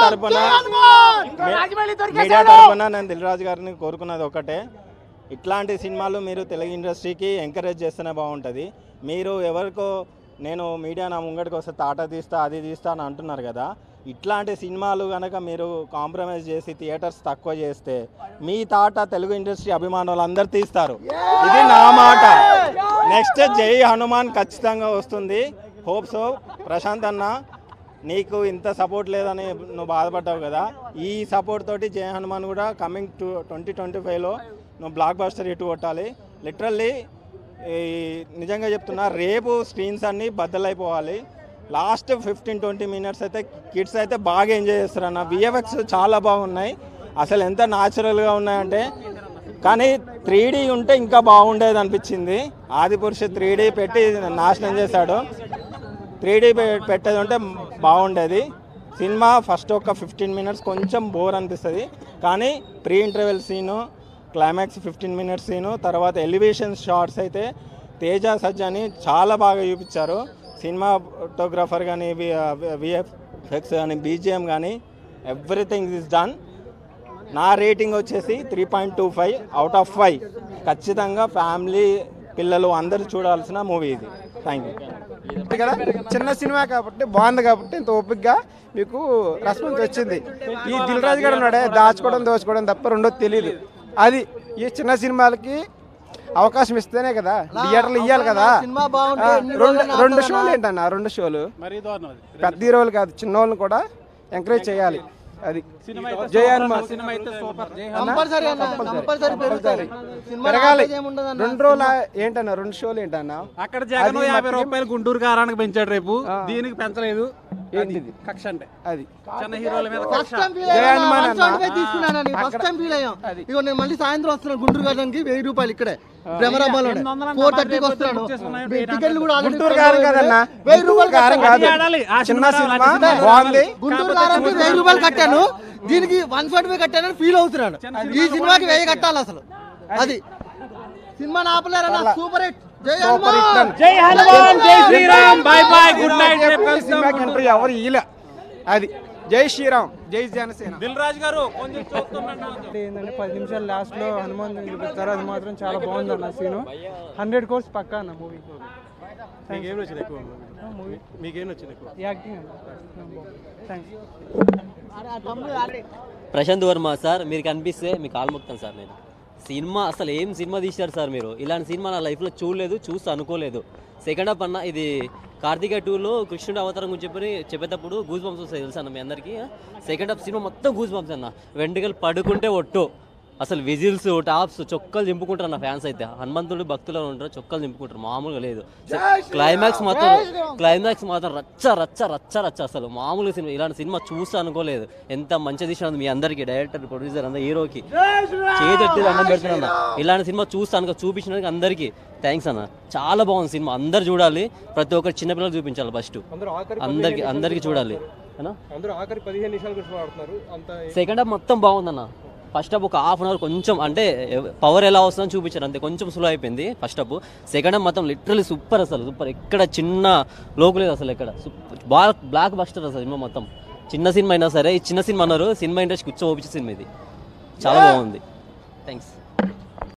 తరపున నేను దిల్ రాజు గారిని కోరుకున్నది ఒకటే, ఇట్లాంటి సినిమాలు మీరు తెలుగు ఇండస్ట్రీకి ఎంకరేజ్ చేస్తేనే బాగుంటుంది. మీరు ఎవరికో నేను మీడియా నా ముంగడికి వస్తే తాట తీస్తా అది తీస్తా అని అంటున్నారు కదా, ఇట్లాంటి సినిమాలు కనుక మీరు కాంప్రమైజ్ చేసి థియేటర్స్ తక్కువ చేస్తే మీ తాట తెలుగు ఇండస్ట్రీ అభిమానులు అందరు తీస్తారు. ఇది నా మాట. నెక్స్ట్ జై హనుమాన్ ఖచ్చితంగా వస్తుంది. Hope so. ప్రశాంత్ అన్న, నీకు ఇంత సపోర్ట్ లేదని నువ్వు బాధపడ్డావు కదా, ఈ సపోర్ట్ తోటి జై హనుమాన్ కూడా కమింగ్ 2025లో నువ్వు బ్లాక్ బస్టర్ హిట్ కొట్టాలి. లిటరల్లీ నిజంగా చెప్తున్నా, రేపు స్క్రీన్స్ అన్నీ బద్దలైపోవాలి. లాస్ట్ 15-20 మినిట్స్ అయితే కిడ్స్ అయితే బాగా ఎంజాయ్ చేస్తారు. విఎఫ్ఎక్స్ చాలా బాగున్నాయి, అసలు ఎంత న్యాచురల్గా ఉన్నాయంటే. కానీ 3D ఉంటే ఇంకా బాగుండేది అనిపించింది. ఆదిపురుష 3D పెట్టి నాశనం చేశాడు. 3D పెట్టేది ఉంటే బాగుండేది. సినిమా ఫస్ట్ ఒక 15 మినిట్స్ కొంచెం బోర్ అనిపిస్తుంది, కానీ pre interval scene, climax 15 minutes scene, తర్వాత ఎలివేషన్ షార్ట్స్ అయితే తేజ సజ్జని చాలా బాగా చూపించారు. సినిమాటోగ్రాఫర్ కానీ, విఎఫ్ఎక్స్ కానీ, బీజిఎం కానీ, ఎవ్రీథింగ్ ఈజ్ డన్. నా రేటింగ్ వచ్చేసి 3.25 అవుట్ ఆఫ్ 5. ఖచ్చితంగా ఫ్యామిలీ పిల్లలు అందరూ చూడాల్సిన మూవీ ఇది. Thank you. కదా చిన్న సినిమా కాబట్టి బాగుంది కాబట్టి ఇంత ఓపికగా మీకు రెస్పాన్స్ వచ్చింది. ఈ దిల్ రాజు గారు ఉన్నాడే దాచుకోవడం దోచుకోవడం తప్ప రెండోది తెలియదు. అది ఈ చిన్న సినిమాలకి అవకాశం ఇస్తేనే కదా థియేటర్లు ఇవ్వాలి కదా. రెండు షోలు ఏంటన్నా, 2 షోలు పెద్ద హీరోలు కాదు చిన్న వాళ్ళని కూడా ఎంకరేజ్ చేయాలి. అది జై హనుమాన్ పెరగాలి. 2 రోజులు ఏంటన్నా, 2 షోలు ఏంటన్నా. అక్కడ జగన్ 50 రూపాయలు గుంటూరు కారానికి పెంచాడు, రేపు దీనికి పెంచలేదు. ఏంటిది కక్ష అంటే అది చిన్న హీరోల మీద నేను మళ్ళీ సాయంత్రం వస్తున్నాను గుంటూరు కారానికి 1000 రూపాయలు ఇక్కడే భ్రమరాబాలో 4:30కి వస్తున్నాను. టికెట్లు కూడా గుంటూరు కారం కాదన్నా, 1000 రూపాయలు కారం కాదు, చిన్న సినిమా బాగుంది. గుంటూరు కారానికి 1000 రూపాయలు కట్టాను, దీనికి 145 కట్టానని ఫీల్ అవుతున్నాను. ఈ సినిమాకి 1000 కట్టాలి అసలు. అది సినిమా ఆపలేరన్నా. Super hit. జై హనుమాన్, జై హనుమాన్, జై Shri Ram, bye bye, good night. సినిమాకి ఎంట్రీ ఎవరు ఇలా. అది జై శ్రీరామ్, జై జనసేన. దిల్ రాజు గారు కొంచెం చూస్తుంటే ఏంటంటే 10 నిమిషాలు లాస్ట్లో హనుమాన్ చూపిస్తారు, అది మాత్రం చాలా బాగుంది అన్న సీను. 100 కోర్స్ పక్కా అన్న మూవీ. మీకేం నచ్చింది ఎక్కువ? మూవీ మీకేం నచ్చింది ఎక్కువ? యాక్టింగ్ అన్న. థ్యాంక్స్. ప్రశాంత్ వర్మ సార్, మీరు కనిపిస్తే మీకు కాలు మొక్కుతాను సార్. నేను సినిమా అసలు ఏం సినిమా తీశారు సార్ మీరు. ఇలాంటి సినిమా నా లైఫ్లో చూడలేదు, చూస్తూ అనుకోలేదు. సెకండ్ హాఫ్ అన్న ఇది కార్తిక 2లో కృష్ణుడు అవతారం గురించి చెప్పేటప్పుడు గూస్ బంప్స్ వస్తాయి తెలుసా అన్న మీ అందరికీ. సెకండ్ హాఫ్ సినిమా మొత్తం గూస్ బంప్స్ అన్న. వెంటకలు పడుకుంటే ఒట్టు, అసలు విజిల్స్ టాప్స్ చొక్కలు దింపుకుంటారు అన్న ఫ్యాన్స్ అయితే. హనుమంతుడు భక్తులు ఉంటారు, చొక్కలు దింపుకుంటారు, మామూలుగా లేదు. క్లైమాక్స్ మాత్రం రచ్చ రచ్చ రచ్చ రచ్చ, అసలు మామూలుగా సినిమా. ఇలాంటి సినిమా చూస్తే అనుకోలేదు. ఎంత మంచి తీసినది మీ అందరికీ, డైరెక్టర్, ప్రొడ్యూసర్ అందరూ, హీరోకి చేతి అన్నం పెడుతున్నా. ఇలాంటి సినిమా చూపించినందుకు అందరికీ థ్యాంక్స్ అన్న. చాలా బాగుంది సినిమా, అందరు చూడాలి. ప్రతి ఒక్కరు చిన్నపిల్లలు చూపించాలి ఫస్ట్, అందరికి చూడాలి. సెకండ్ హాఫ్ మొత్తం బాగుందన్న. ఫస్ట్ హాఫ్ ఒక హాఫ్ అన్ అవర్ కొంచెం అంటే పవర్ ఎలా వస్తుందని చూపించారు అంతే, కొంచెం స్లో అయిపోయింది ఫస్ట్ హాఫ్. సెకండ్ హాఫ్ మొత్తం లిటరలీ సూపర్, అసలు సూపర్. ఎక్కడ చిన్న లోపు లేదు అసలు, ఎక్కడ బ్లాక్ బస్టర్ అసలు సినిమా మొత్తం. చిన్న సినిమా అయినా సరే, ఈ చిన్న సినిమా అన్నారు, సినిమా ఇండస్ట్రీ కూర్చో ఓపించే సినిమా ఇది. చాలా బాగుంది. థ్యాంక్స్.